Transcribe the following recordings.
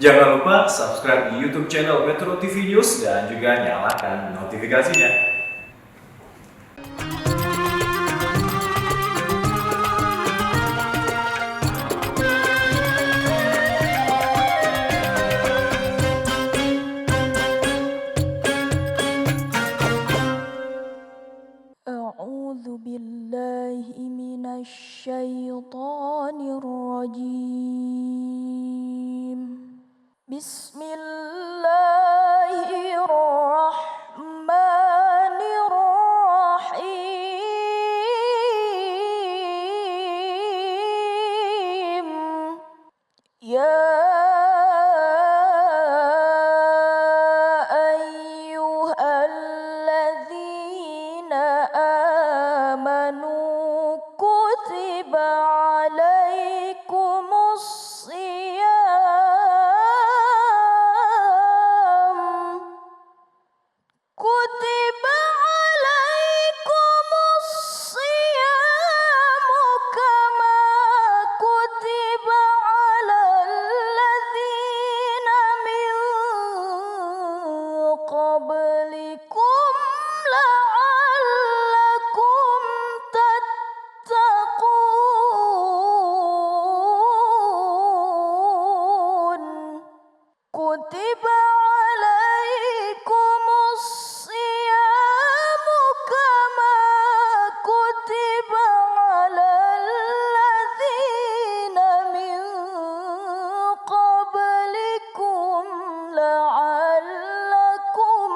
Jangan lupa subscribe di YouTube channel Metro TV News dan juga nyalakan notifikasinya. أعوذ بالله من الشيطان الرجيم بسم الله الرحمن الرحيم يا أيها الذين آمنوا كتب عليكم الصيام كتب عليكم الصيام كما كتب على الذين من قبلكم لعلكم تتقون كتب عليكم الصيام كما كتب على الذين من قبلكم لعلكم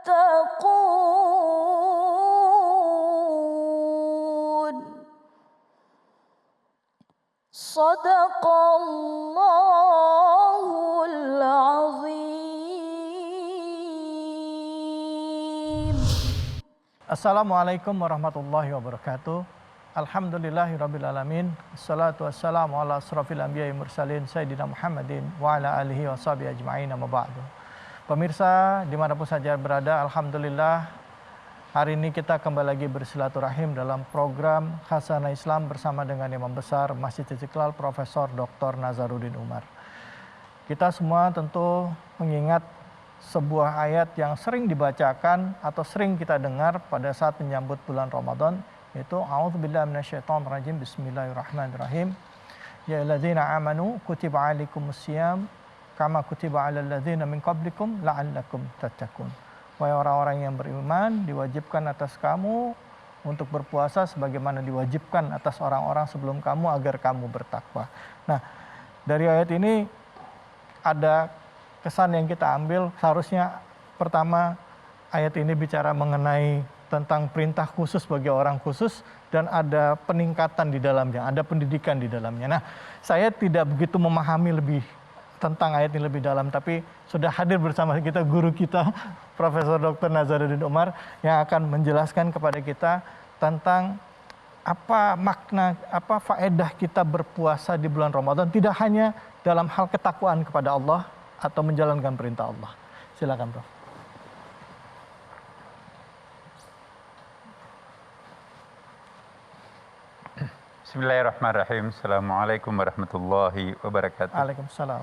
تتقون صدق الله العظيم. Assalamualaikum warahmatullahi wabarakatuh. Alhamdulillahirrabbilalamin. Assalatu wassalamu ala asrafil anbiya'i mursalin Sayyidina Muhammadin wa ala alihi wa sahbihi ajma'in amma ba'du. Pemirsa dimanapun saja berada, Alhamdulillah hari ini kita kembali lagi bersilaturahim dalam program Khasanah Islam bersama dengan Imam Besar Masjid Istiqlal Profesor Dr. Nazaruddin Umar. Kita semua tentu mengingat sebuah ayat yang sering dibacakan atau sering kita dengar pada saat menyambut bulan Ramadan, yaitu a'udzubillahi minasyaitonirrajim, bismillahirrahmanirrahim. Ya ayyuhalladzina amanu kutiba alaikumusiyam kama kutiba alal ladzina min qablikum la'allakum tattaqun. Wahai orang-orang yang beriman, diwajibkan atas kamu untuk berpuasa sebagaimana diwajibkan atas orang-orang sebelum kamu agar kamu bertakwa. Nah, dari ayat ini ada kesan yang kita ambil. Seharusnya pertama ayat ini bicara mengenai tentang perintah khusus bagi orang khusus dan ada peningkatan di dalamnya, ada pendidikan di dalamnya. Nah, saya tidak begitu memahami lebih tentang ayat ini lebih dalam, tapi sudah hadir bersama kita guru kita Profesor Dr. Nazaruddin Umar yang akan menjelaskan kepada kita tentang apa makna, apa faedah kita berpuasa di bulan Ramadan, tidak hanya dalam hal ketakwaan kepada Allah atau menjalankan perintah Allah. Silakan, Prof. Bismillahirrahmanirrahim. Assalamualaikum warahmatullahi wabarakatuh. Waalaikumsalam.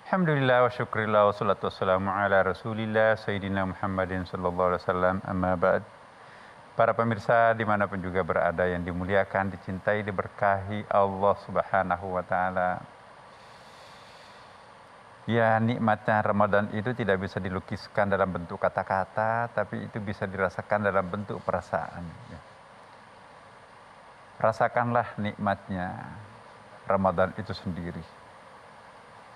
Alhamdulillah wa syukurillah wa salatu wassalamu ala rasulillah Sayyidina Muhammadin sallallahu alaihi wasallam, amma ba'd. Para pemirsa dimanapun juga berada yang dimuliakan, dicintai, diberkahi Allah subhanahu wa ta'ala. Ya, nikmatnya Ramadan itu tidak bisa dilukiskan dalam bentuk kata-kata, tapi itu bisa dirasakan dalam bentuk perasaan. Rasakanlah nikmatnya Ramadan itu sendiri.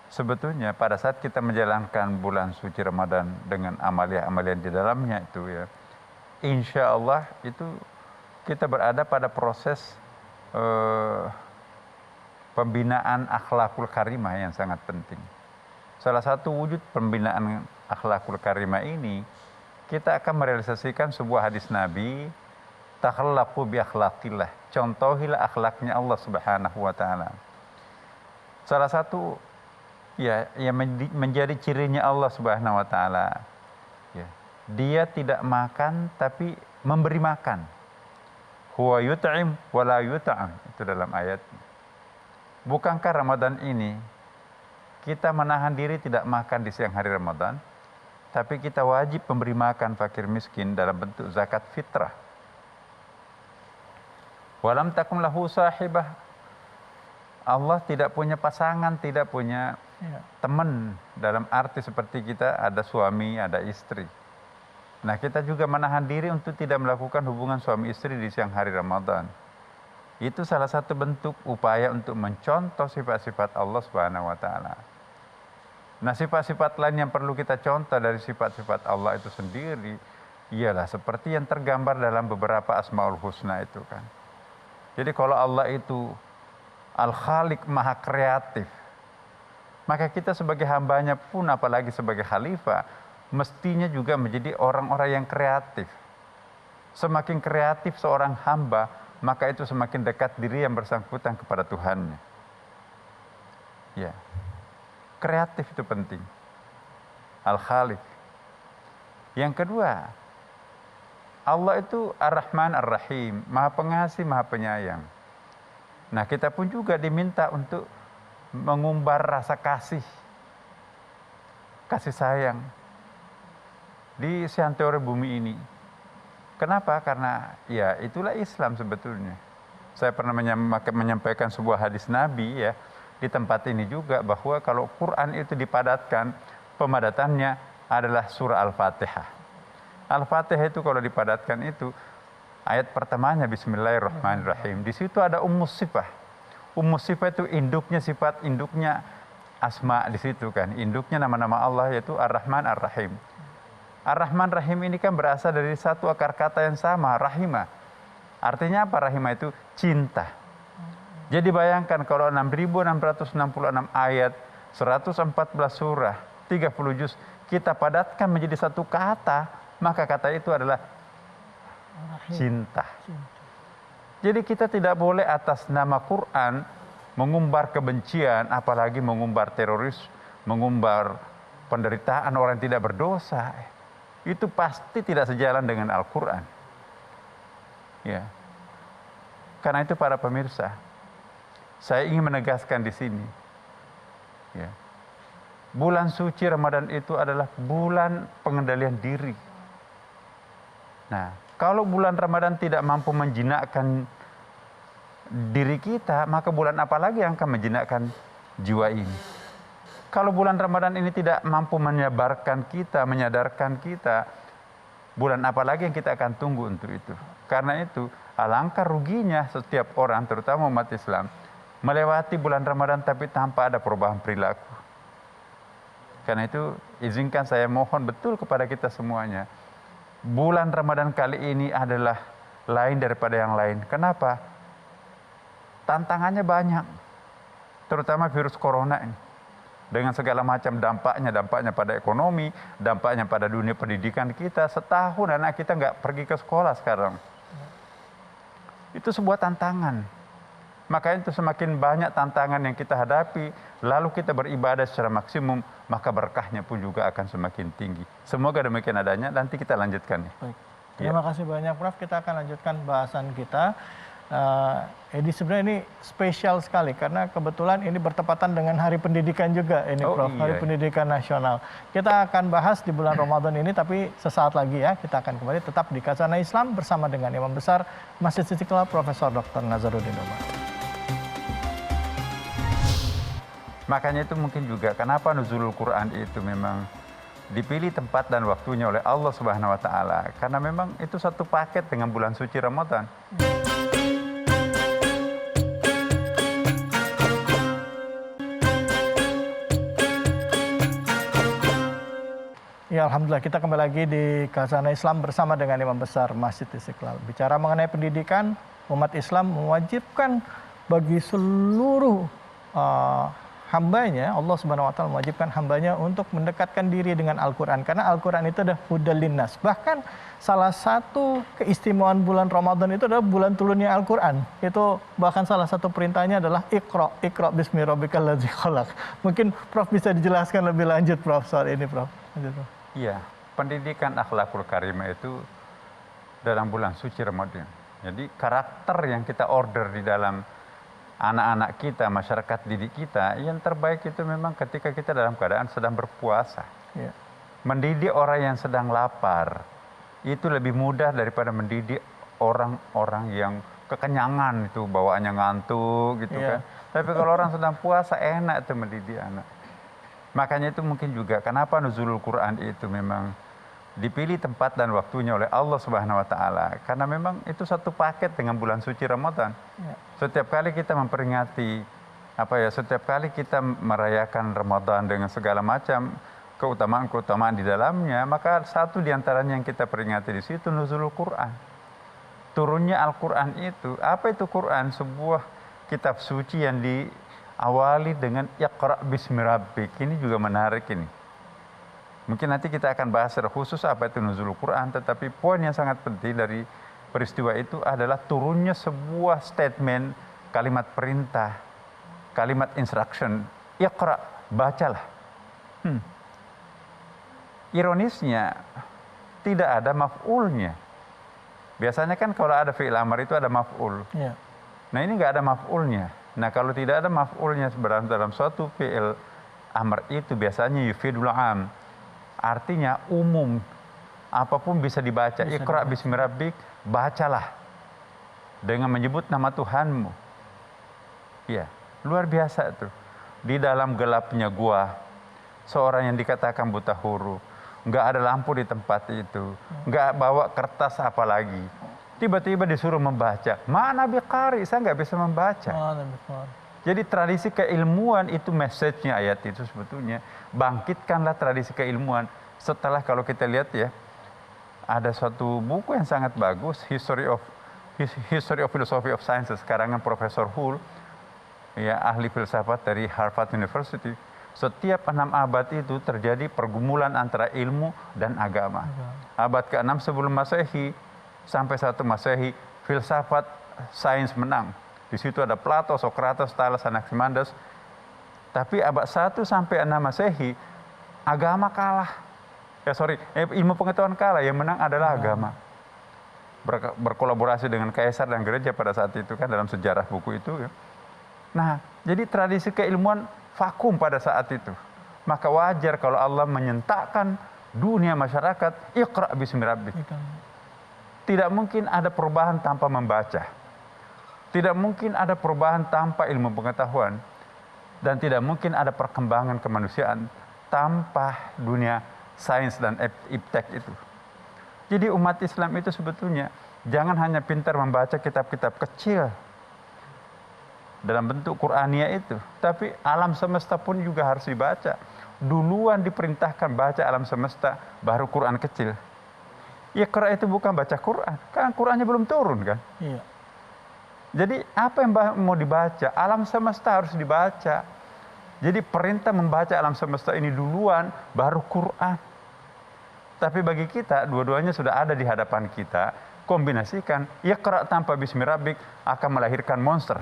Sebetulnya pada saat kita menjalankan bulan suci Ramadan dengan amalia-amalia di dalamnya itu ya, insya Allah itu kita berada pada proses pembinaan akhlakul karimah yang sangat penting. Salah satu wujud pembinaan akhlakul karimah ini, kita akan merealisasikan sebuah hadis Nabi, takhallaqu bi akhlaqillah, contohilah akhlaknya Allah Subhanahu wa taala. Salah satu ya yang menjadi cirinya Allah Subhanahu wa taala, ya, dia tidak makan tapi memberi makan. Huwa yut'im wa la yut'am, itu dalam ayat. Bukankah Ramadan ini kita menahan diri tidak makan di siang hari Ramadan, tapi kita wajib memberi makan fakir miskin dalam bentuk zakat fitrah. Walam takum lahu sahibah. Allah tidak punya pasangan, tidak punya teman dalam arti seperti kita ada suami, ada istri. Nah, kita juga menahan diri untuk tidak melakukan hubungan suami istri di siang hari Ramadan. Itu salah satu bentuk upaya untuk mencontoh sifat-sifat Allah Subhanahu wa taala. Nah, sifat-sifat lain yang perlu kita contoh dari sifat-sifat Allah itu sendiri ialah seperti yang tergambar dalam beberapa Asmaul Husna itu kan. Jadi kalau Allah itu Al-Khaliq, Maha Kreatif, maka kita sebagai hambanya pun apalagi sebagai khalifah mestinya juga menjadi orang-orang yang kreatif. Semakin kreatif seorang hamba, maka itu semakin dekat diri yang bersangkutan kepada Tuhannya. Ya, kreatif itu penting. Al-Khaliq. Yang kedua, Allah itu Ar-Rahman Ar-Rahim, Maha Pengasih, Maha Penyayang. Nah, kita pun juga diminta untuk mengumbar rasa kasih sayang di seantero bumi ini. Kenapa? Karena ya itulah Islam sebetulnya. Saya pernah menyampaikan sebuah hadis Nabi ya di tempat ini juga, bahwa kalau Quran itu dipadatkan, pemadatannya adalah surah Al-Fatihah. Al-Fatihah itu kalau dipadatkan itu ayat pertamanya Bismillahirrahmanirrahim. Di situ ada Ummus Sifah. Ummus Sifah itu induknya, sifat induknya asma di situ kan. Induknya nama-nama Allah yaitu Ar-Rahman Ar-Rahim. Ar-Rahman Rahim ini kan berasal dari satu akar kata yang sama, rahimah. Artinya apa rahimah itu? Cinta. Jadi bayangkan kalau 6.666 ayat, 114 surah, 30 juz, kita padatkan menjadi satu kata, maka kata itu adalah cinta. Jadi kita tidak boleh atas nama Quran mengumbar kebencian, apalagi mengumbar teroris, mengumbar penderitaan orang yang tidak berdosa. Itu pasti tidak sejalan dengan Al-Quran. Ya. Karena itu para pemirsa, saya ingin menegaskan di sini. Ya. Bulan suci Ramadan itu adalah bulan pengendalian diri. Nah, kalau bulan Ramadan tidak mampu menjinakkan diri kita, maka bulan apa lagi yang akan menjinakkan jiwa ini? Kalau bulan Ramadan ini tidak mampu menyadarkan kita, bulan apa lagi yang kita akan tunggu untuk itu? Karena itu, alangkah ruginya setiap orang, terutama umat Islam, melewati bulan Ramadan tapi tanpa ada perubahan perilaku. Karena itu, izinkan saya mohon betul kepada kita semuanya, bulan Ramadan kali ini adalah lain daripada yang lain. Kenapa? Tantangannya banyak, terutama virus corona ini. Dengan segala macam dampaknya pada ekonomi, dampaknya pada dunia pendidikan kita. Setahun anak kita nggak pergi ke sekolah sekarang. Itu sebuah tantangan. Makanya itu semakin banyak tantangan yang kita hadapi, lalu kita beribadah secara maksimum, maka berkahnya pun juga akan semakin tinggi. Semoga demikian adanya, nanti kita lanjutkan. Baik. Terima kasih banyak Prof. Kita akan lanjutkan bahasan kita. Edi, sebenarnya ini spesial sekali karena kebetulan ini bertepatan dengan Hari Pendidikan juga ini Prof, Hari Pendidikan Nasional. Kita akan bahas di bulan Ramadan ini, tapi sesaat lagi ya kita akan kembali tetap di Khazanah Islam bersama dengan Imam Besar Masjid Istiqlal Profesor Dr. Nazaruddin Umar. Makanya itu mungkin juga kenapa nuzulul Quran itu memang dipilih tempat dan waktunya oleh Allah Subhanahu wa taala, karena memang itu satu paket dengan bulan suci Ramadan. Ya, alhamdulillah kita kembali lagi di Khazanah Islam bersama dengan Imam Besar Masjid Istiqlal. Bicara mengenai pendidikan, umat Islam mewajibkan bagi seluruh hambanya, Allah Subhanahu wa taala mewajibkan hambanya untuk mendekatkan diri dengan Al-Qur'an, karena Al-Qur'an itu adalah hudal linnas. Bahkan salah satu keistimewaan bulan Ramadan itu adalah bulan turunnya Al-Qur'an. Itu bahkan salah satu perintahnya adalah Iqra bismi rabbikal ladzi khalaq. Mungkin Prof bisa dijelaskan lebih lanjut Prof soal ini Prof. Iya, pendidikan akhlakul karimah itu dalam bulan suci Ramadan. Jadi karakter yang kita order di dalam anak-anak kita, masyarakat didik kita, yang terbaik itu memang ketika kita dalam keadaan sedang berpuasa. Ya. Mendidik orang yang sedang lapar itu lebih mudah daripada mendidik orang-orang yang kekenyangan itu bawaannya ngantuk gitu Iya. kan. Tapi kalau orang sedang puasa enak itu mendidik anak. Makanya itu mungkin juga kenapa nuzulul Quran itu memang dipilih tempat dan waktunya oleh Allah Subhanahu wa taala, karena memang itu satu paket dengan bulan suci Ramadan. Ya. Setiap kali kita memperingati setiap kali kita merayakan Ramadan dengan segala macam keutamaan-keutamaan di dalamnya, maka satu di antaranya yang kita peringati di situ nuzulul Quran. Turunnya Al-Quran itu, apa itu Quran? Sebuah kitab suci yang diawali dengan Iqra bismi rabbik. Ini juga menarik ini. Mungkin nanti kita akan bahas secara khusus apa itu nuzulul Quran, tetapi poin yang sangat penting dari peristiwa itu adalah turunnya sebuah statement, kalimat perintah, kalimat instruction, Iqra, bacalah. Ironisnya, tidak ada maf'ulnya. Biasanya kan kalau ada fi'il amar itu ada maf'ul. Ya. Nah ini nggak ada maf'ulnya. Nah kalau tidak ada maf'ulnya dalam suatu fi'il amar itu biasanya yufidul am. Artinya umum, apapun bisa dibaca. Iqra bismi rabbik, bacalah dengan menyebut nama Tuhanmu. Ya, luar biasa itu. Di dalam gelapnya gua, seorang yang dikatakan buta huruf, nggak ada lampu di tempat itu, nggak bawa kertas apalagi. Tiba-tiba disuruh membaca. Mana biqari, saya nggak bisa membaca. Jadi tradisi keilmuan itu message-nya ayat itu sebetulnya. Bangkitkanlah tradisi keilmuan. Setelah kalau kita lihat ya, ada suatu buku yang sangat bagus, History of Philosophy of Sciences, karangan Profesor Hull, ya ahli filsafat dari Harvard University. Setiap 6 abad itu terjadi pergumulan antara ilmu dan agama. Abad ke-6 sebelum Masehi sampai 1 Masehi, filsafat sains menang. Di situ ada Plato, Socrates, Thales, Anaximenes. Tapi abad 1 sampai 6 Masehi, agama kalah. Ilmu pengetahuan kalah, yang menang adalah agama. Berkolaborasi dengan kaisar dan gereja pada saat itu kan dalam sejarah buku itu. Ya. Nah, jadi tradisi keilmuan vakum pada saat itu. Maka wajar kalau Allah menyentakkan dunia masyarakat, Iqra bismi rabbik. Tidak mungkin ada perubahan tanpa membaca. Tidak mungkin ada perubahan tanpa ilmu pengetahuan. Dan tidak mungkin ada perkembangan kemanusiaan tanpa dunia sains dan iptek itu. Jadi umat Islam itu sebetulnya jangan hanya pintar membaca kitab-kitab kecil dalam bentuk Qur'aniyah itu, tapi alam semesta pun juga harus dibaca. Duluan diperintahkan baca alam semesta, baru Quran kecil. Iqra itu bukan baca Quran, kan Qurannya belum turun kan? Iya. Jadi apa yang mau dibaca? Alam semesta harus dibaca. Jadi perintah membaca alam semesta ini duluan, baru Quran. Tapi bagi kita, dua-duanya sudah ada di hadapan kita. Kombinasikan, Iqra tanpa bismi rabbik akan melahirkan monster.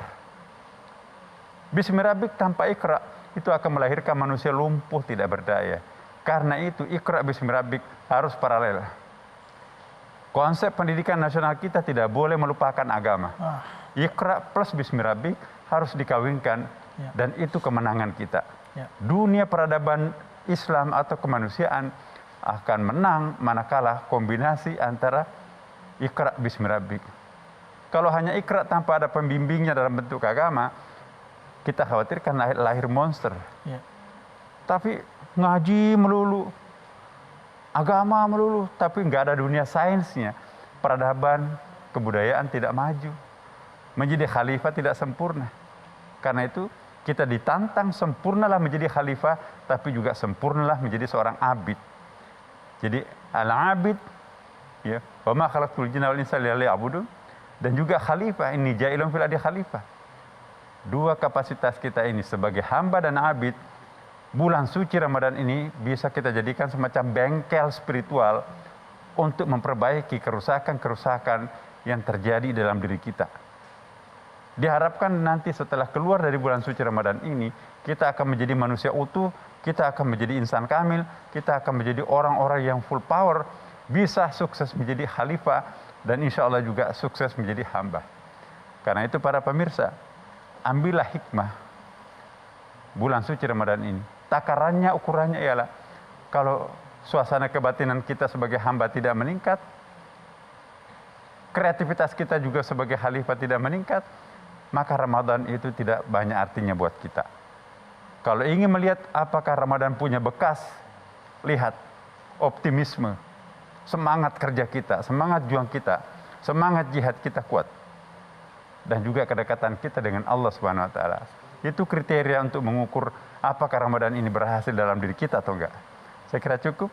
Bismi rabbik tanpa Iqra itu akan melahirkan manusia lumpuh tidak berdaya. Karena itu Iqra bismi rabbik harus paralel. Konsep pendidikan nasional kita tidak boleh melupakan agama. Iqra plus bismi rabbik harus dikawinkan, dan itu kemenangan kita. Dunia peradaban Islam atau kemanusiaan akan menang manakala kombinasi antara Iqra bismi rabbik. Kalau hanya Iqra tanpa ada pembimbingnya dalam bentuk agama, kita khawatirkan lahir monster. Tapi ngaji melulu, agama melulu, tapi nggak ada dunia sainsnya. Peradaban, kebudayaan tidak maju. Menjadi khalifah tidak sempurna. Karena itu kita ditantang sempurnalah menjadi khalifah, tapi juga sempurnalah menjadi seorang abid. Jadi al-abid, ya, wa ma khalaqtul jinna wal insa illa liya'budun, dan juga khalifah, ini jailun fil ardi khalifah. Dua kapasitas kita ini sebagai hamba dan abid, bulan suci Ramadan ini bisa kita jadikan semacam bengkel spiritual untuk memperbaiki kerusakan-kerusakan yang terjadi dalam diri kita. Diharapkan nanti setelah keluar dari bulan suci Ramadan ini, kita akan menjadi manusia utuh, kita akan menjadi insan kamil, kita akan menjadi orang-orang yang full power, bisa sukses menjadi khalifah, dan insya Allah juga sukses menjadi hamba. Karena itu para pemirsa, ambillah hikmah bulan suci Ramadan ini. Takarannya, ukurannya ialah kalau suasana kebatinan kita sebagai hamba tidak meningkat, kreativitas kita juga sebagai khalifah tidak meningkat, maka Ramadan itu tidak banyak artinya buat kita. Kalau ingin melihat apakah Ramadan punya bekas, lihat optimisme, semangat kerja kita, semangat juang kita, semangat jihad kita kuat. Dan juga kedekatan kita dengan Allah Subhanahu wa taala. Itu kriteria untuk mengukur apakah Ramadan ini berhasil dalam diri kita atau enggak. Saya kira cukup.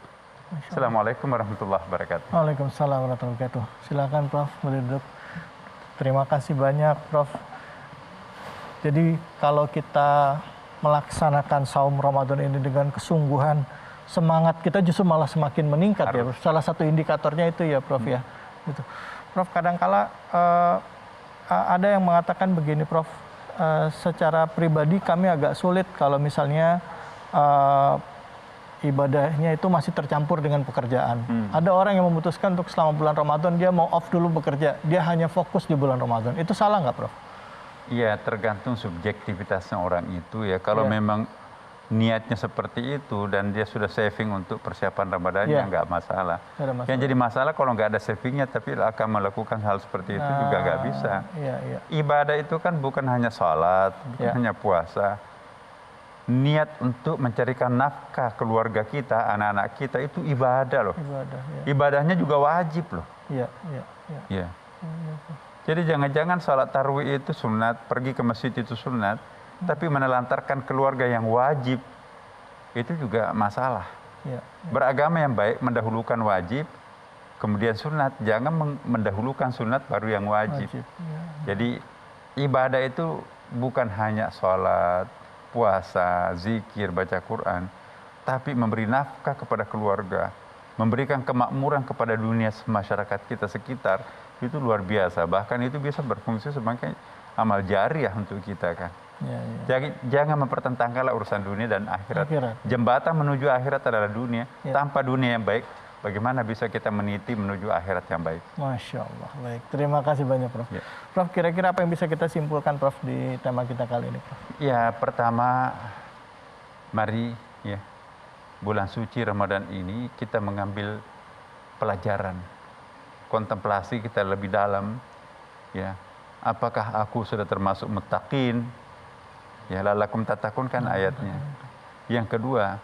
Assalamualaikum warahmatullahi wabarakatuh. Waalaikumsalam warahmatullahi wabarakatuh. Silakan Prof, boleh duduk. Terima kasih banyak Prof. Jadi kalau kita melaksanakan saum Ramadan ini dengan kesungguhan, semangat kita justru malah semakin meningkat ya. Salah satu indikatornya itu ya Prof ya. Gitu. Prof, kadangkala ada yang mengatakan begini Prof, secara pribadi kami agak sulit kalau misalnya ibadahnya itu masih tercampur dengan pekerjaan. Ada orang yang memutuskan untuk selama bulan Ramadan dia mau off dulu bekerja, dia hanya fokus di bulan Ramadan. Itu salah nggak Prof? Iya, tergantung subjektivitasnya orang itu ya. Kalau memang niatnya seperti itu dan dia sudah saving untuk persiapan Ramadannya, nggak masalah. Yang jadi masalah kalau nggak ada savingnya tapi akan melakukan hal seperti itu juga nggak bisa. Ibadah itu kan bukan hanya sholat, bukan hanya puasa. Niat untuk mencarikan nafkah keluarga kita, anak-anak kita itu ibadah loh. Ibadahnya juga wajib loh. Jadi jangan-jangan sholat tarawih itu sunat, pergi ke masjid itu sunat, tapi menelantarkan keluarga yang wajib, itu juga masalah. Beragama yang baik mendahulukan wajib, kemudian sunat. Jangan mendahulukan sunat baru yang wajib. Jadi ibadah itu bukan hanya sholat, puasa, zikir, baca Quran, tapi memberi nafkah kepada keluarga, memberikan kemakmuran kepada dunia masyarakat kita sekitar, itu luar biasa. Bahkan itu bisa berfungsi sebagai amal jariah untuk kita kan. Jadi jangan mempertentangkanlah urusan dunia dan akhirat. Jembatan menuju akhirat adalah dunia. Tanpa dunia yang baik, bagaimana bisa kita meniti menuju akhirat yang baik? Masya Allah. Baik, terima kasih banyak Prof. Prof, kira-kira apa yang bisa kita simpulkan Prof di tema kita kali ini Prof? Ya, pertama, mari ya bulan suci Ramadan ini kita mengambil pelajaran, kontemplasi kita lebih dalam. Ya, apakah aku sudah termasuk muttaqin? Ya, lalakum tatakun kan ayatnya. Yang kedua,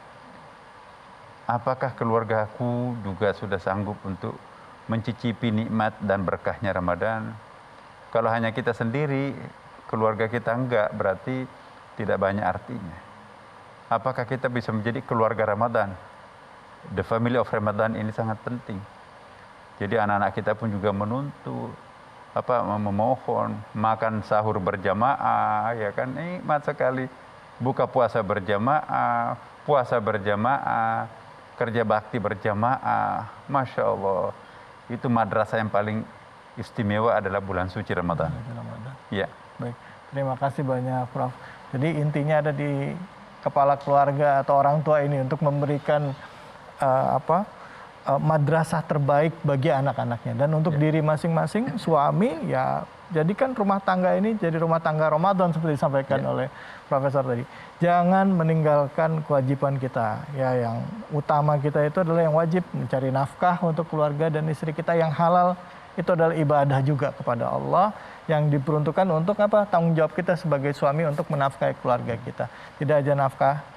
apakah keluargaku juga sudah sanggup untuk mencicipi nikmat dan berkahnya Ramadan? Kalau hanya kita sendiri, keluarga kita enggak, berarti tidak banyak artinya. Apakah kita bisa menjadi keluarga Ramadan? The family of Ramadan ini sangat penting. Jadi anak-anak kita pun juga menuntut, memohon, makan sahur berjamaah, ya kan, nikmat sekali. Buka puasa berjamaah, puasa berjamaah, kerja bakti berjamaah, Masya Allah. Itu madrasah yang paling istimewa adalah bulan suci Ramadan. Ya. Baik, terima kasih banyak Prof. Jadi intinya ada di kepala keluarga atau orang tua ini untuk memberikan madrasah terbaik bagi anak-anaknya. Dan untuk diri masing-masing, suami, ya jadikan rumah tangga ini jadi rumah tangga Ramadan seperti disampaikan oleh Profesor tadi. Jangan meninggalkan kewajiban kita. Ya, yang utama kita itu adalah yang wajib mencari nafkah untuk keluarga dan istri kita yang halal. Itu adalah ibadah juga kepada Allah yang diperuntukkan untuk tanggung jawab kita sebagai suami untuk menafkahi keluarga kita. Tidak aja nafkah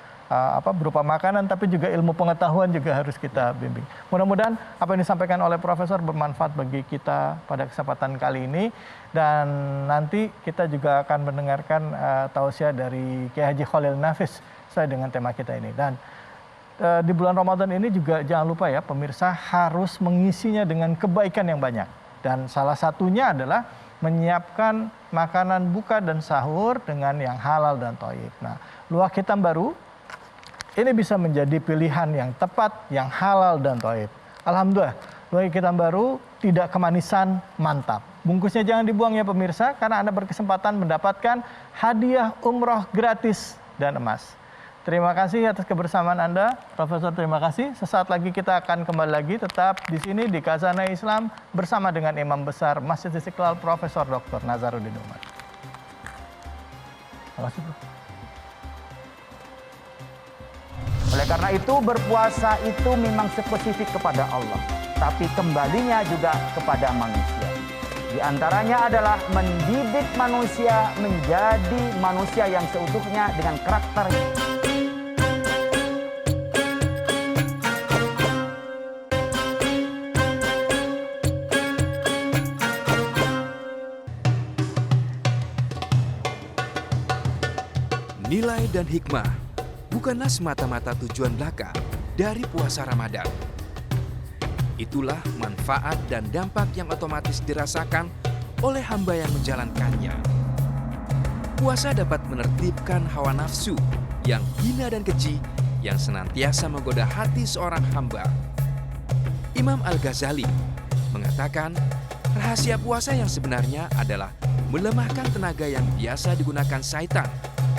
berupa makanan, tapi juga ilmu pengetahuan juga harus kita bimbing. Mudah-mudahan apa yang disampaikan oleh Profesor bermanfaat bagi kita pada kesempatan kali ini, dan nanti kita juga akan mendengarkan tausiah dari Kiai Haji Khalil Nafis sesuai dengan tema kita ini. Dan di bulan Ramadan ini juga jangan lupa ya pemirsa, harus mengisinya dengan kebaikan yang banyak, dan salah satunya adalah menyiapkan makanan buka dan sahur dengan yang halal dan thayyib. Nah, Luwak Hitam Baru ini bisa menjadi pilihan yang tepat, yang halal dan thayyib. Alhamdulillah, Luwak Hitam Baru tidak kemanisan, mantap. Bungkusnya jangan dibuang ya pemirsa, karena Anda berkesempatan mendapatkan hadiah umroh gratis dan emas. Terima kasih atas kebersamaan Anda, Profesor. Terima kasih. Sesaat lagi kita akan kembali lagi tetap di sini di Khazanah Islam bersama dengan Imam Besar Masjid Istiqlal Profesor Dr. Nazaruddin Umar. Makasih bro. Oleh karena itu berpuasa itu memang spesifik kepada Allah, tapi kembalinya juga kepada manusia. Di antaranya adalah mendidik manusia menjadi manusia yang seutuhnya dengan karakter. Nilai dan hikmah bukanlah semata-mata tujuan belaka dari puasa Ramadan. Itulah manfaat dan dampak yang otomatis dirasakan oleh hamba yang menjalankannya. Puasa dapat menertibkan hawa nafsu yang hina dan keji yang senantiasa menggoda hati seorang hamba. Imam Al-Ghazali mengatakan rahasia puasa yang sebenarnya adalah melemahkan tenaga yang biasa digunakan syaitan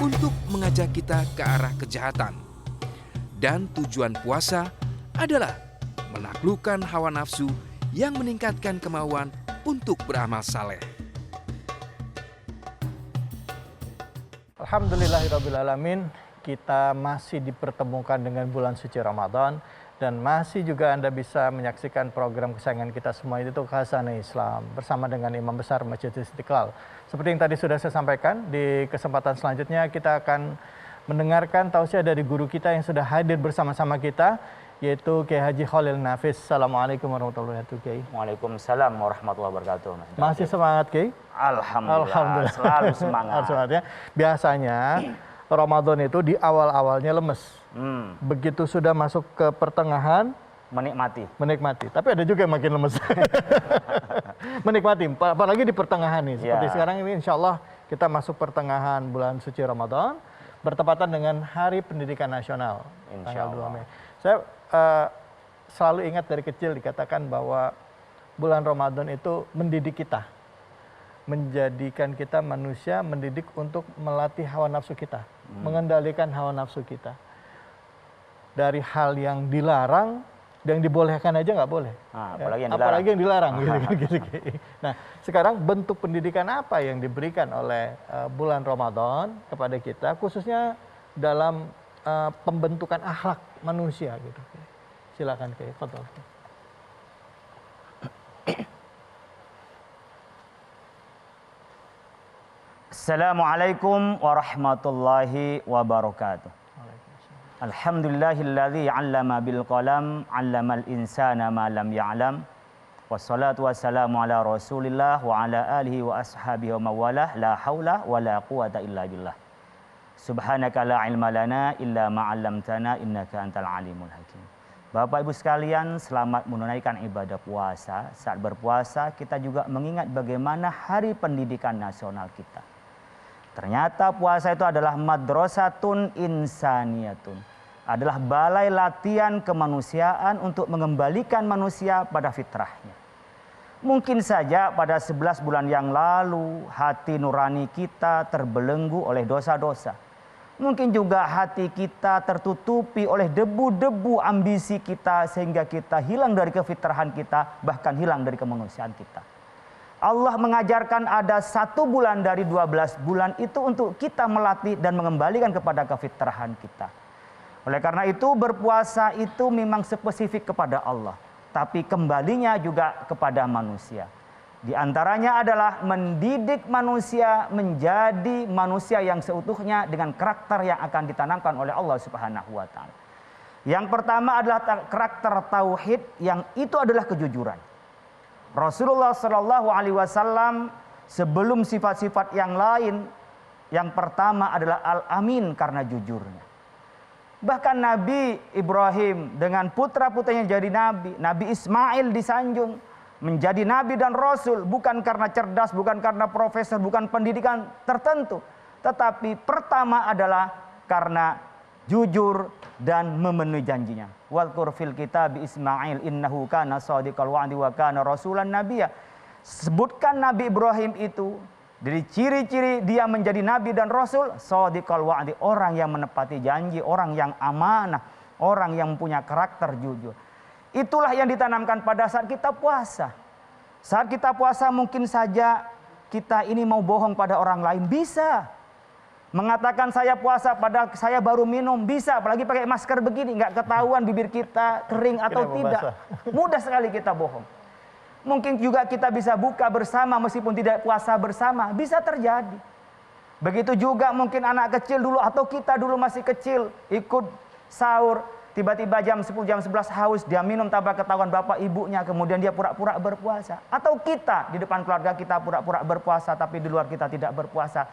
untuk mengajak kita ke arah kejahatan. Dan tujuan puasa adalah menaklukkan hawa nafsu yang meningkatkan kemauan untuk beramal saleh. Alhamdulillahirrabbilalamin, kita masih dipertemukan dengan bulan suci Ramadan dan masih juga Anda bisa menyaksikan program kesayangan kita semua itu Khazanah Islam bersama dengan Imam Besar Masjid Istiqlal. Seperti yang tadi sudah saya sampaikan, di kesempatan selanjutnya kita akan mendengarkan tausiah dari guru kita yang sudah hadir bersama-sama kita, yaitu Kiai Haji Khalil Nafis. Assalamualaikum warahmatullahi wabarakatuh, Kiai. Waalaikumsalam warahmatullahi wabarakatuh. Masih semangat, Kiai? Alhamdulillah. Selalu semangat. Semangatnya. Biasanya Ramadan itu di awal-awalnya lemes. Begitu sudah masuk ke pertengahan, menikmati. Tapi ada juga yang makin lemes. Menikmati, apalagi di pertengahan nih. Seperti sekarang ini insya Allah kita masuk pertengahan bulan suci Ramadan, bertepatan dengan Hari Pendidikan Nasional, tanggal 2 Mei. Saya selalu ingat dari kecil dikatakan bahwa bulan Ramadan itu mendidik kita. Menjadikan kita manusia, mendidik untuk melatih hawa nafsu kita. Mengendalikan hawa nafsu kita. Dari hal yang dilarang, yang dibolehkan aja nggak boleh. Apalagi yang dilarang. Gitu. Nah, sekarang bentuk pendidikan apa yang diberikan oleh bulan Ramadan kepada kita, khususnya dalam pembentukan akhlak manusia gitu. Silakan Kiai, fadhol. Assalamualaikum warahmatullahi wabarakatuh. Alhamdulillahilladzi 'allama bil qalam 'allamal insana ma lam ya'lam. Wassalatu wassalamu ala Rasulillah wa ala alihi wa ashabihi wa mawalah, la haula wa la quwata illa billah. Subhanaka la ilma lana illa ma 'allamtana innaka antal alimul hakim. Bapak Ibu sekalian, selamat menunaikan ibadah puasa. Saat berpuasa kita juga mengingat bagaimana Hari Pendidikan Nasional kita. Ternyata puasa itu adalah madrasatun insaniyatun. Adalah balai latihan kemanusiaan untuk mengembalikan manusia pada fitrahnya. Mungkin saja pada 11 bulan yang lalu hati nurani kita terbelenggu oleh dosa-dosa. Mungkin juga hati kita tertutupi oleh debu-debu ambisi kita sehingga kita hilang dari kefitrahan kita, bahkan hilang dari kemanusiaan kita. Allah mengajarkan ada 1 bulan dari 12 bulan itu untuk kita melatih dan mengembalikan kepada kefitrahan kita. Oleh karena itu berpuasa itu memang spesifik kepada Allah, tapi kembalinya juga kepada manusia. Di antaranya adalah mendidik manusia menjadi manusia yang seutuhnya dengan karakter yang akan ditanamkan oleh Allah Subhanahu wa taala. Yang pertama adalah karakter tauhid, yang itu adalah kejujuran. Rasulullah Shallallahu Alaihi Wasallam sebelum sifat-sifat yang lain, yang pertama adalah al-amin karena jujurnya. Bahkan Nabi Ibrahim dengan putra-putranya jadi nabi, Nabi Ismail disanjung menjadi nabi dan rasul bukan karena cerdas, bukan karena profesor, bukan pendidikan tertentu, tetapi pertama adalah karena jujur dan memenuhi janjinya. Wadhkur fil kitab Ismail innahu kana shadiqal wa'di wa kana rasulan nabiyya. Sebutkan Nabi Ibrahim itu dari ciri-ciri dia menjadi nabi dan rasul, shadiqal wa'di, orang yang menepati janji, orang yang amanah, orang yang punya karakter jujur. Itulah yang ditanamkan pada saat kita puasa. Saat kita puasa mungkin saja kita ini mau bohong pada orang lain, bisa. Mengatakan saya puasa padahal saya baru minum, bisa, apalagi pakai masker begini, nggak ketahuan bibir kita kering atau tidak. Mudah sekali kita bohong. Mungkin juga kita bisa buka bersama meskipun tidak puasa bersama, bisa terjadi. Begitu juga mungkin anak kecil dulu atau kita dulu masih kecil ikut sahur, tiba-tiba jam 10, jam 11 haus, dia minum tanpa ketahuan bapak ibunya, kemudian dia pura-pura berpuasa. Atau kita di depan keluarga kita pura-pura berpuasa tapi di luar kita tidak berpuasa.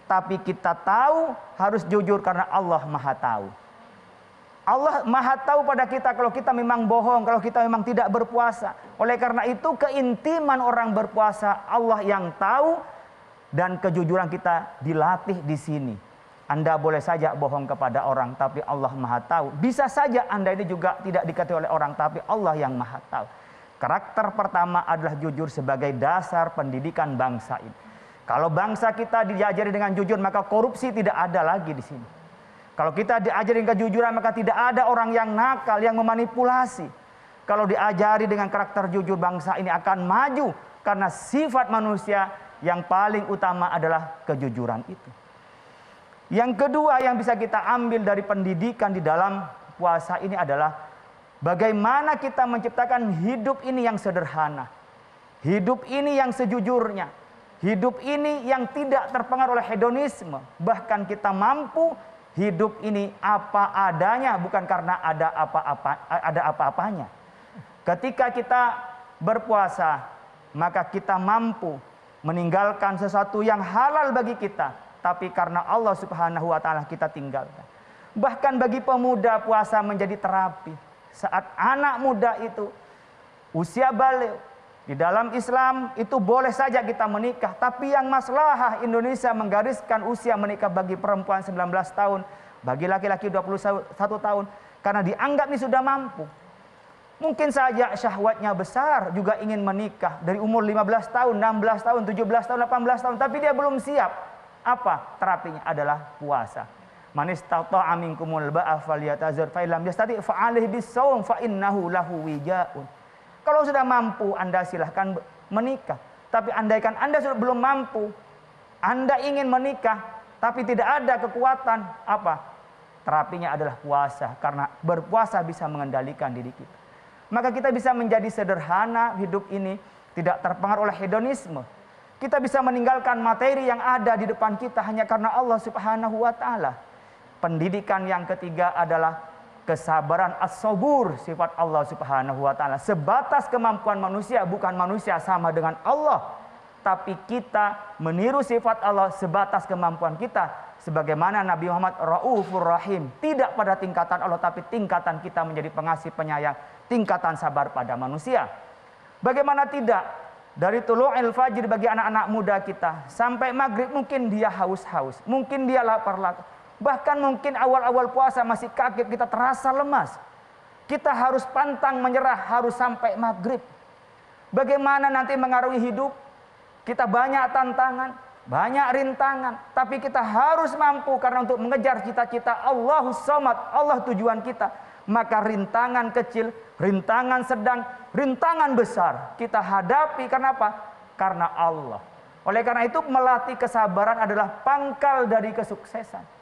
Tapi kita tahu harus jujur karena Allah Maha tahu. Allah Maha tahu pada kita kalau kita memang bohong, kalau kita memang tidak berpuasa. Oleh karena itu keintiman orang berpuasa Allah yang tahu, dan kejujuran kita dilatih di sini. Anda boleh saja bohong kepada orang, tapi Allah Maha tahu. Bisa saja Anda ini juga tidak diketahui oleh orang, tapi Allah yang Maha tahu. Karakter pertama adalah jujur sebagai dasar pendidikan bangsa ini. Kalau bangsa kita diajari dengan jujur, maka korupsi tidak ada lagi di sini. Kalau kita diajari dengan kejujuran, maka tidak ada orang yang nakal, yang memanipulasi. Kalau diajari dengan karakter jujur, bangsa ini akan maju. Karena sifat manusia yang paling utama adalah kejujuran itu. Yang kedua yang bisa kita ambil dari pendidikan di dalam puasa ini adalah bagaimana kita menciptakan hidup ini yang sederhana. Hidup ini yang sejujurnya. Hidup ini yang tidak terpengaruh oleh hedonisme. Bahkan kita mampu hidup ini apa adanya, bukan karena ada apa-apanya. Ketika kita berpuasa, maka kita mampu meninggalkan sesuatu yang halal bagi kita, tapi karena Allah Subhanahu wa taala kita tinggalkan. Bahkan bagi pemuda, puasa menjadi terapi. Saat anak muda itu usia balik, di dalam Islam itu boleh saja kita menikah, tapi yang maslahah Indonesia menggariskan usia menikah bagi perempuan 19 tahun, bagi laki-laki 21 tahun, karena dianggap ini sudah mampu. Mungkin saja syahwatnya besar, juga ingin menikah dari umur 15 tahun, 16 tahun, 17 tahun, 18 tahun, tapi dia belum siap. Apa? Terapinya adalah puasa. Man istata'a minkumul ba'a falyatazir fa illam yastati' fa 'alaihi bis-shaum fa innahu lahu wijaun. Kalau sudah mampu, Anda silahkan menikah. Tapi andaikan Anda sudah belum mampu, Anda ingin menikah, tapi tidak ada kekuatan, apa? Terapinya adalah puasa. Karena berpuasa bisa mengendalikan diri kita. Maka kita bisa menjadi sederhana hidup ini, tidak terpengaruh oleh hedonisme. Kita bisa meninggalkan materi yang ada di depan kita hanya karena Allah Subhanahu wa taala. Pendidikan yang ketiga adalah kesabaran as-sabur, sifat Allah Subhanahu wa taala. Sebatas kemampuan manusia, bukan manusia sama dengan Allah. Tapi kita meniru sifat Allah sebatas kemampuan kita. Sebagaimana Nabi Muhammad Raufur Rahim, tidak pada tingkatan Allah, tapi tingkatan kita menjadi pengasih penyayang, tingkatan sabar pada manusia. Bagaimana tidak? Dari tulu'il fajr bagi anak-anak muda kita sampai maghrib mungkin dia haus-haus, mungkin dia lapar-lapar. Bahkan mungkin awal-awal puasa masih kaget, kita terasa lemas. Kita harus pantang menyerah, harus sampai maghrib. Bagaimana nanti mengaruhi hidup? Kita banyak tantangan, banyak rintangan. Tapi kita harus mampu karena untuk mengejar cita-cita Allahus Samad, Allah tujuan kita. Maka rintangan kecil, rintangan sedang, rintangan besar kita hadapi. Kenapa? Karena Allah. Oleh karena itu melatih kesabaran adalah pangkal dari kesuksesan.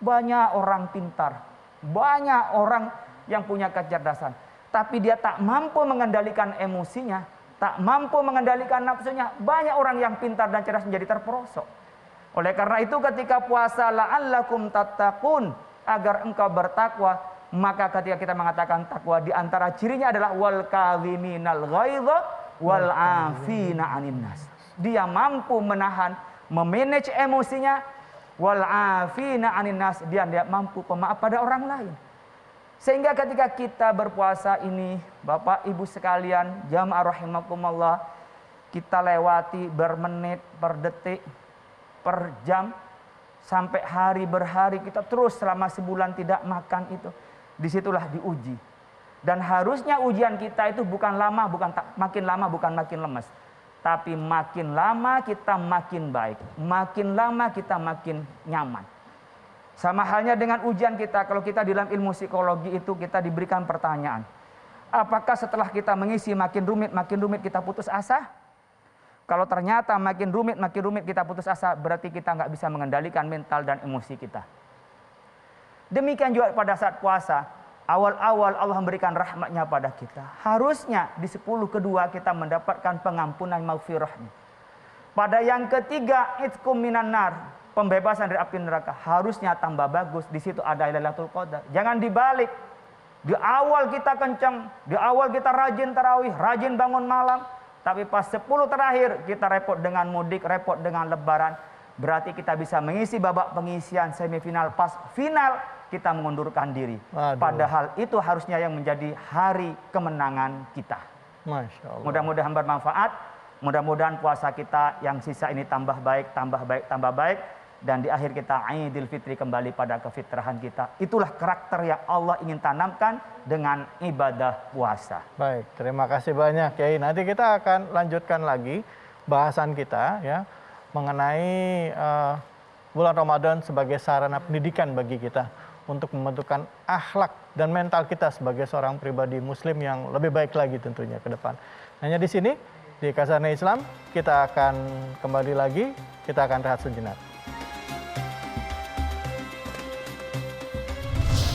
Banyak orang pintar, banyak orang yang punya kecerdasan, tapi dia tak mampu mengendalikan emosinya, tak mampu mengendalikan nafsunya. Banyak orang yang pintar dan cerdas menjadi terperosok. Oleh karena itu ketika puasa la'allakum tattaqun, agar engkau bertakwa, maka ketika kita mengatakan takwa, di antara cirinya adalah wal kadhiminal ghaidha wal afina 'anin nas. Dia mampu menahan, memanage emosinya. Wal afina 'anin nas, dia mampu pemaaf pada orang lain. Sehingga ketika kita berpuasa ini, Bapak Ibu sekalian, jamaah rahimakumullah, kita lewati bermenit, per detik, per jam, sampai hari berhari kita terus selama sebulan tidak makan itu. Disitulah diuji. Dan harusnya ujian kita itu bukan lama, makin lama bukan makin lemas. Tapi makin lama kita makin baik. Makin lama kita makin nyaman. Sama halnya dengan ujian kita. Kalau kita di dalam ilmu psikologi itu kita diberikan pertanyaan. Apakah setelah kita mengisi makin rumit kita putus asa? Kalau ternyata makin rumit kita putus asa, berarti kita nggak bisa mengendalikan mental dan emosi kita. Demikian juga pada saat puasa, awal-awal Allah memberikan rahmatnya pada kita. Harusnya di 10 kedua kita mendapatkan pengampunan maghfirahnya. Pada yang ketiga, itqum minan nar, pembebasan dari api neraka. Harusnya tambah bagus, di situ ada Lailatul Qadar. Jangan dibalik. Di awal kita kencang, di awal kita rajin tarawih, rajin bangun malam. Tapi pas 10 terakhir kita repot dengan mudik, repot dengan lebaran. Berarti kita bisa mengisi babak pengisian semifinal, pas final kita mengundurkan diri. Aduh. Padahal itu harusnya yang menjadi hari kemenangan kita. Masya Allah. Mudah-mudahan bermanfaat. Mudah-mudahan puasa kita yang sisa ini tambah baik, tambah baik, tambah baik. Dan di akhir kita Idul Fitri kembali pada kefitrahan kita. Itulah karakter yang Allah ingin tanamkan dengan ibadah puasa. Baik, terima kasih banyak Kiai. Nanti kita akan lanjutkan lagi bahasan kita ya mengenai bulan Ramadan sebagai sarana pendidikan bagi kita untuk membentukkan akhlak dan mental kita sebagai seorang pribadi muslim yang lebih baik lagi tentunya ke depan. Hanya di sini di Khazanah Islam kita akan kembali lagi, kita akan rehat sejenak.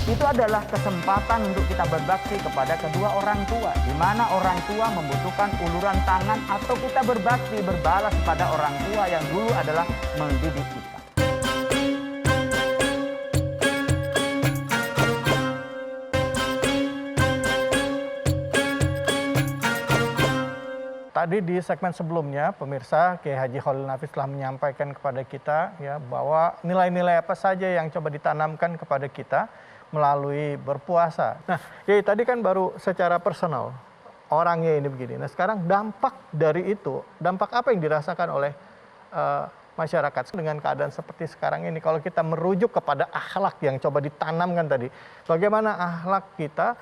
Itu adalah kesempatan untuk kita berbakti kepada kedua orang tua, di mana orang tua membutuhkan uluran tangan atau kita berbakti berbalas kepada orang tua yang dulu adalah mendidik kita. Tadi di segmen sebelumnya, pemirsa, Kiai Haji Khalil Nafis telah menyampaikan kepada kita ya bahwa nilai-nilai apa saja yang coba ditanamkan kepada kita melalui berpuasa. Nah, Kiai tadi kan baru secara personal orangnya ini begini. Nah, sekarang dampak dari itu, dampak apa yang dirasakan oleh masyarakat dengan keadaan seperti sekarang ini? Kalau kita merujuk kepada akhlak yang coba ditanamkan tadi, bagaimana akhlak kita,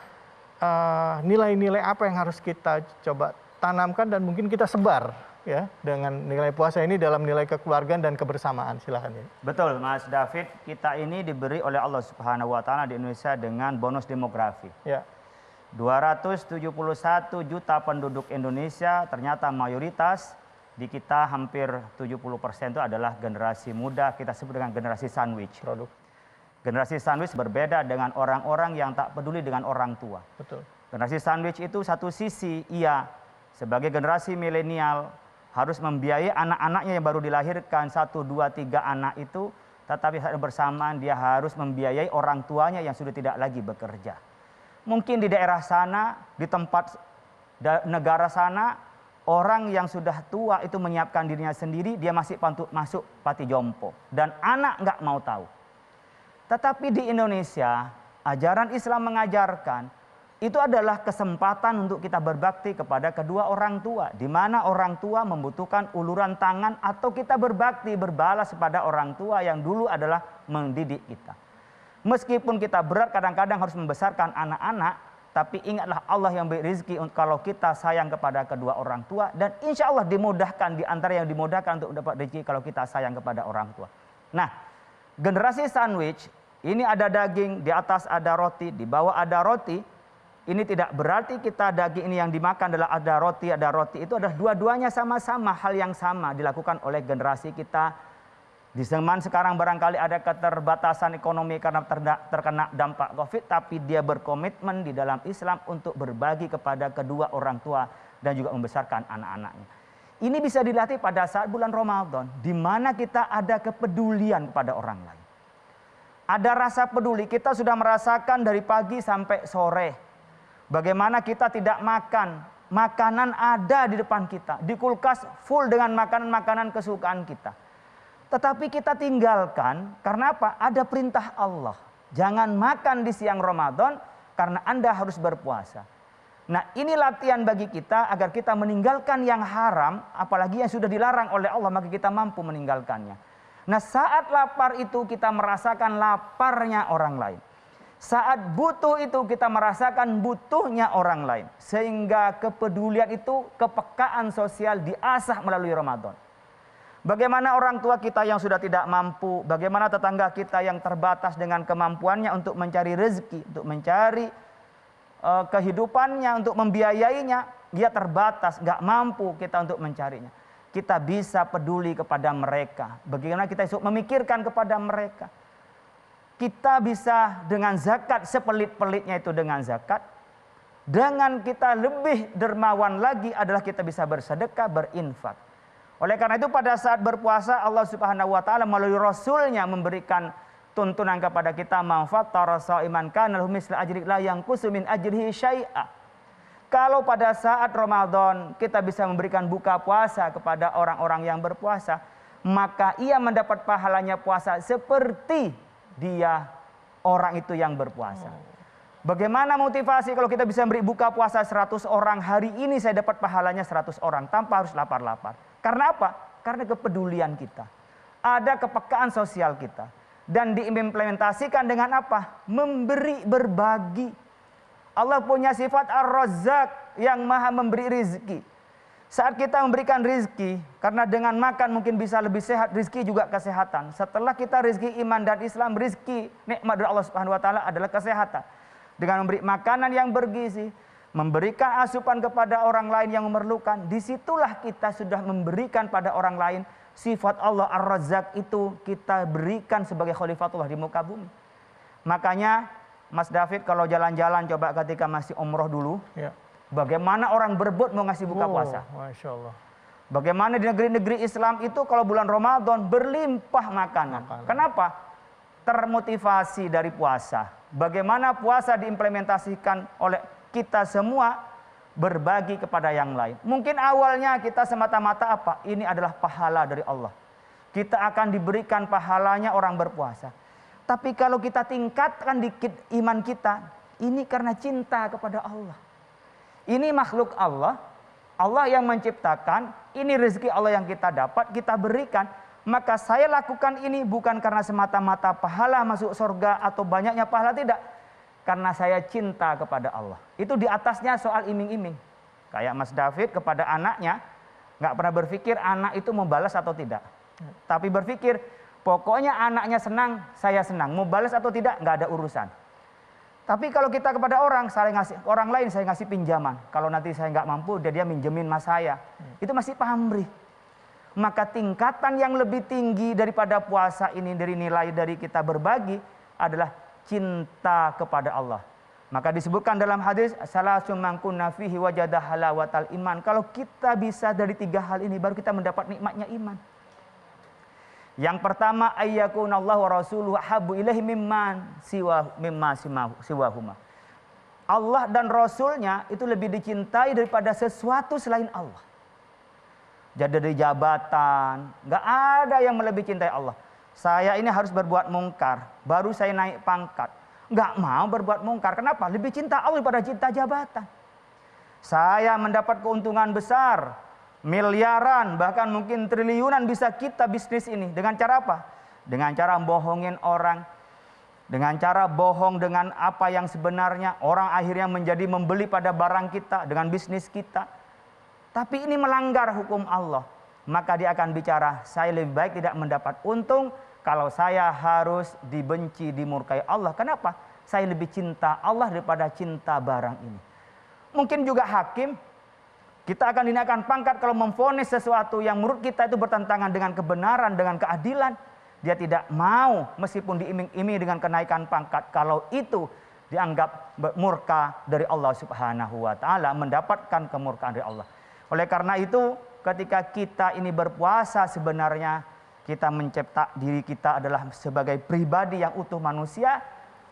nilai-nilai apa yang harus kita coba tanamkan dan mungkin kita sebar ya dengan nilai puasa ini dalam nilai kekeluargaan dan kebersamaan. Silakan ya. Betul, Mas David, kita ini diberi oleh Allah Subhanahu wa taala di Indonesia dengan bonus demografi. Ya. 271 juta penduduk Indonesia, ternyata mayoritas di kita hampir 70% itu adalah generasi muda, kita sebut dengan generasi sandwich. Produk. Generasi sandwich berbeda dengan orang-orang yang tak peduli dengan orang tua. Betul. Generasi sandwich itu satu sisi ia sebagai generasi milenial harus membiayai anak-anaknya yang baru dilahirkan 1, 2, 3 anak itu, tetapi saat bersamaan dia harus membiayai orang tuanya yang sudah tidak lagi bekerja. Mungkin di daerah sana, di tempat negara sana, orang yang sudah tua itu menyiapkan dirinya sendiri, dia masih masuk panti jompo dan anak nggak mau tahu. Tetapi di Indonesia, ajaran Islam mengajarkan itu adalah kesempatan untuk kita berbakti kepada kedua orang tua, di mana orang tua membutuhkan uluran tangan atau kita berbakti berbalas kepada orang tua yang dulu adalah mendidik kita. Meskipun kita berat kadang-kadang harus membesarkan anak-anak, tapi ingatlah Allah yang beri rezeki kalau kita sayang kepada kedua orang tua, dan insya Allah dimudahkan, di antara yang dimudahkan untuk mendapat rezeki kalau kita sayang kepada orang tua. Nah, generasi sandwich ini ada daging, di atas ada roti, di bawah ada roti. Ini tidak berarti kita daging ini yang dimakan adalah ada roti itu adalah dua-duanya sama-sama, hal yang sama dilakukan oleh generasi kita. Di zaman sekarang barangkali ada keterbatasan ekonomi karena terkena dampak Covid, tapi dia berkomitmen di dalam Islam untuk berbagi kepada kedua orang tua dan juga membesarkan anak-anaknya. Ini bisa dilatih pada saat bulan Ramadan, di mana kita ada kepedulian kepada orang lain. Ada rasa peduli, kita sudah merasakan dari pagi sampai sore. Bagaimana kita tidak makan, makanan ada di depan kita, di kulkas full dengan makanan-makanan kesukaan kita. Tetapi kita tinggalkan, karena apa? Ada perintah Allah. Jangan makan di siang Ramadan, karena Anda harus berpuasa. Nah, ini latihan bagi kita agar kita meninggalkan yang haram, apalagi yang sudah dilarang oleh Allah, maka kita mampu meninggalkannya. Nah, saat lapar itu kita merasakan laparnya orang lain. Saat butuh itu kita merasakan butuhnya orang lain. Sehingga kepedulian itu, kepekaan sosial diasah melalui Ramadan. Bagaimana orang tua kita yang sudah tidak mampu, bagaimana tetangga kita yang terbatas dengan kemampuannya untuk mencari rezeki, untuk mencari kehidupannya, untuk membiayainya, dia terbatas, nggak mampu kita untuk mencarinya. kita bisa peduli kepada mereka. Bagaimana kita memikirkan kepada mereka. Kita bisa dengan zakat, sepelit-pelitnya itu dengan zakat. Dengan kita lebih dermawan lagi adalah kita bisa bersedekah, berinfak. Oleh karena itu pada saat berpuasa Allah Subhanahu wa taala melalui Rasulnya memberikan tuntunan kepada kita, man fattara shaiman kana lahu mislu ajri la yanqusu min ajrihi syai'a. Kalau pada saat Ramadan kita bisa memberikan buka puasa kepada orang-orang yang berpuasa, maka ia mendapat pahalanya puasa seperti dia orang itu yang berpuasa. Bagaimana motivasi kalau kita bisa beri buka puasa 100 orang, hari ini saya dapat pahalanya 100 orang tanpa harus lapar-lapar. Karena apa? Karena kepedulian kita. Ada kepekaan sosial kita. Dan diimplementasikan dengan apa? Memberi, berbagi. Allah punya sifat Ar-Razzaq yang maha memberi rizki. Saat kita memberikan rizki, karena dengan makan mungkin bisa lebih sehat, rizki juga kesehatan. Setelah kita rizki iman dan Islam, rizki nikmat dari Allah Subhanahu wa taala adalah kesehatan. Dengan memberi makanan yang bergizi, memberikan asupan kepada orang lain yang memerlukan, disitulah kita sudah memberikan pada orang lain sifat Allah Ar-Razzaq itu kita berikan sebagai khalifatullah di muka bumi. Makanya Mas David kalau jalan-jalan coba ketika masih umroh dulu, Ya. bagaimana orang berebut mau ngasih buka puasa. Masya Allah. Bagaimana di negeri-negeri Islam itu kalau bulan Ramadan berlimpah makanan. Kenapa? Termotivasi dari puasa. Bagaimana puasa diimplementasikan oleh kita semua berbagi kepada yang lain. Mungkin awalnya kita semata-mata apa? Ini adalah pahala dari Allah. Kita akan diberikan pahalanya orang berpuasa. Tapi kalau kita tingkatkan dikit iman kita, ini karena cinta kepada Allah. Ini makhluk Allah, Allah yang menciptakan, ini rezeki Allah yang kita dapat, kita berikan. Maka saya lakukan ini bukan karena semata-mata pahala masuk surga atau banyaknya pahala, tidak. Karena saya cinta kepada Allah. Itu di atasnya soal iming-iming. Kayak Mas David kepada anaknya, nggak pernah berpikir anak itu mau balas atau tidak. Tapi berpikir, pokoknya anaknya senang, saya senang. Mau balas atau tidak, nggak ada urusan. Tapi kalau kita kepada orang, saya ngasih orang lain, saya ngasih pinjaman. Kalau nanti saya nggak mampu, dia minjemin mas saya. Itu masih pamrih. Maka tingkatan yang lebih tinggi daripada puasa ini dari nilai dari kita berbagi adalah cinta kepada Allah. Maka disebutkan dalam hadis salasun man kunna fihi wajada halawatal iman. Kalau kita bisa dari 3 hal ini baru kita mendapat nikmatnya iman. Yang pertama ayyakunallahu wa rasuluhu habbu ilaihi mimman siwahuma. Allah dan Rasulnya itu lebih dicintai daripada sesuatu selain Allah. Jadi dari jabatan, nggak ada yang lebih cintai Allah. Saya ini harus berbuat mungkar, baru saya naik pangkat. Nggak mau berbuat mungkar, kenapa? Lebih cinta Allah daripada cinta jabatan. Saya mendapat keuntungan besar, miliaran, bahkan mungkin triliunan bisa kita bisnis ini. Dengan cara apa? Dengan cara bohongin orang. Dengan cara bohong dengan apa yang sebenarnya. Orang akhirnya menjadi membeli pada barang kita, dengan bisnis kita. Tapi ini melanggar hukum Allah. Maka dia akan bicara, saya lebih baik tidak mendapat untung kalau saya harus dibenci, dimurkai Allah. Kenapa? Saya lebih cinta Allah daripada cinta barang ini. Mungkin juga hakim, kita akan dinaikkan pangkat kalau memvonis sesuatu yang menurut kita itu bertentangan dengan kebenaran, dengan keadilan. Dia tidak mau meskipun diiming-iming dengan kenaikan pangkat. Kalau itu dianggap murka dari Allah Subhanahu wa taala, mendapatkan kemurkaan dari Allah. Oleh karena itu, ketika kita ini berpuasa sebenarnya kita mencetak diri kita adalah sebagai pribadi yang utuh manusia,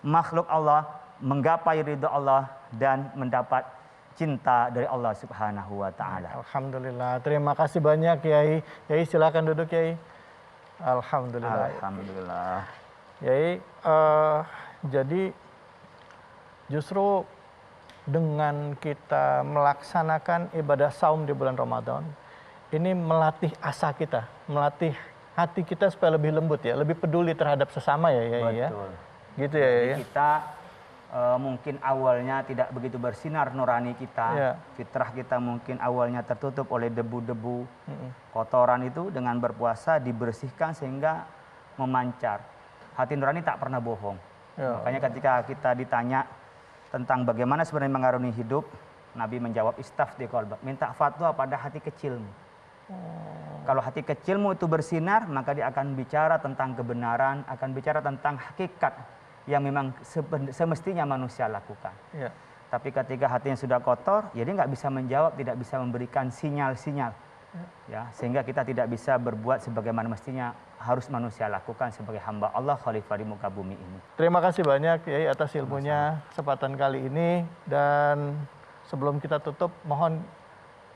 makhluk Allah, menggapai ridha Allah dan mendapat cinta dari Allah Subhanahu wa taala. Alhamdulillah. Terima kasih banyak Kiai. Kiai silakan duduk Kiai. Alhamdulillah. Alhamdulillah. Kiai, jadi justru dengan kita melaksanakan ibadah saum di bulan Ramadan, ini melatih asa kita, melatih hati kita supaya lebih lembut ya, lebih peduli terhadap sesama ya, ya. Betul. Gitu ya, ya. Kita mungkin awalnya tidak begitu bersinar nurani kita, Ya. fitrah kita mungkin awalnya tertutup oleh debu-debu, kotoran itu dengan berpuasa dibersihkan sehingga memancar. Hati nurani tak pernah bohong. Ya. Makanya ketika kita ditanya tentang bagaimana sebenarnya mengarungi hidup, Nabi menjawab istafti qalbak, minta fatwa pada hati kecilmu. Kalau hati kecilmu itu bersinar, maka dia akan bicara tentang kebenaran, akan bicara tentang hakikat yang memang semestinya manusia lakukan. Ya. Tapi ketika hatinya sudah kotor, ya dia nggak bisa menjawab, tidak bisa memberikan sinyal-sinyal. Ya, sehingga kita tidak bisa berbuat sebagaimana mestinya harus manusia lakukan sebagai hamba Allah khalifah di muka bumi ini. Terima kasih banyak Kiai atas ilmunya kesempatan kali ini, dan sebelum kita tutup mohon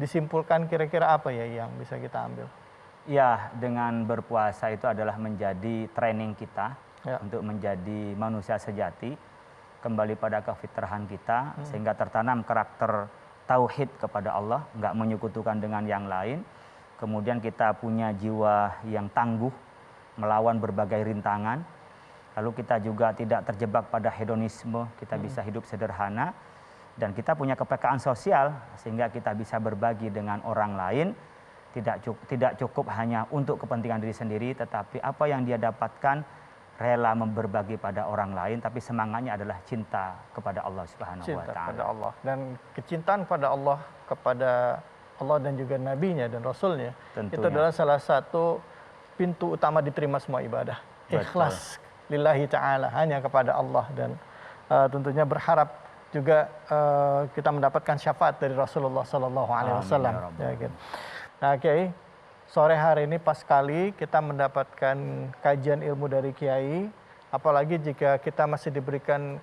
disimpulkan kira-kira apa ya yang bisa kita ambil. Ya, dengan berpuasa itu adalah menjadi training kita untuk menjadi manusia sejati, kembali pada kefitrahan kita, sehingga tertanam karakter tauhid kepada Allah, nggak menyekutukan dengan yang lain. Kemudian kita punya jiwa yang tangguh melawan berbagai rintangan. Lalu kita juga tidak terjebak pada hedonisme, kita bisa hidup sederhana. Dan kita punya kepekaan sosial sehingga kita bisa berbagi dengan orang lain, tidak cukup hanya untuk kepentingan diri sendiri, tetapi apa yang dia dapatkan rela berbagi pada orang lain, tapi semangatnya adalah cinta kepada Allah Subhanahu wa Cinta taala. kepada Allah, dan kecintaan kepada Allah, kepada Allah dan juga nabinya dan rasulnya, itu Tentunya. adalah salah satu pintu utama diterima semua ibadah. Betul. Ikhlas lillahi ta'ala, hanya kepada Allah, dan tentunya berharap juga kita mendapatkan syafaat dari Rasulullah Sallallahu Alaihi Wasallam. Amin, ya Ya, gitu. Nah, Kiai, sore hari ini pas sekali kita mendapatkan kajian ilmu dari Kiai, apalagi jika kita masih diberikan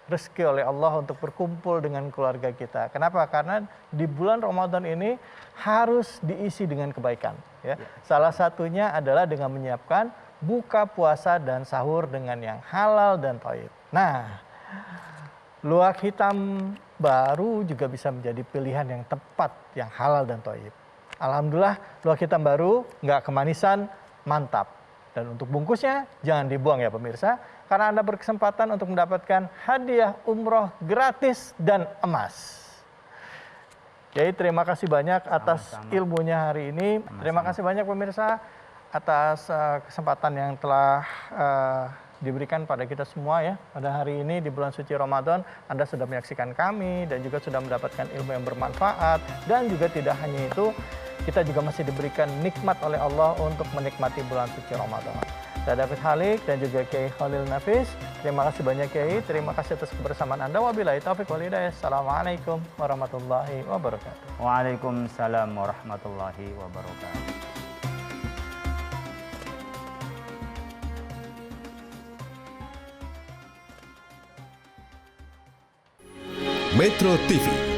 rezeki oleh Allah untuk berkumpul dengan keluarga kita. Kenapa? Karena di bulan Ramadan ini harus diisi dengan kebaikan. Ya. Salah satunya adalah dengan menyiapkan buka puasa dan sahur dengan yang halal dan thayyib. Nah, luwak hitam baru juga bisa menjadi pilihan yang tepat, yang halal dan thayyib. Alhamdulillah, luwak hitam baru nggak kemanisan, mantap. Dan untuk bungkusnya jangan dibuang ya pemirsa, karena Anda berkesempatan untuk mendapatkan hadiah umroh gratis dan emas. Jadi terima kasih banyak atas ilmunya hari ini. Terima kasih banyak pemirsa atas kesempatan yang telah diberikan pada kita semua ya. Pada hari ini di bulan suci Ramadan, Anda sudah menyaksikan kami dan juga sudah mendapatkan ilmu yang bermanfaat. Dan juga tidak hanya itu, kita juga masih diberikan nikmat oleh Allah untuk menikmati bulan suci Ramadan. Saya David Halik dan juga Kiai Khalil Nafis. Terima kasih banyak Kiai. Terima kasih atas kebersamaan Anda. Wabillahi taufiq wal hidayah. Assalamualaikum warahmatullahi wabarakatuh. Waalaikumsalam warahmatullahi wabarakatuh. Metro TV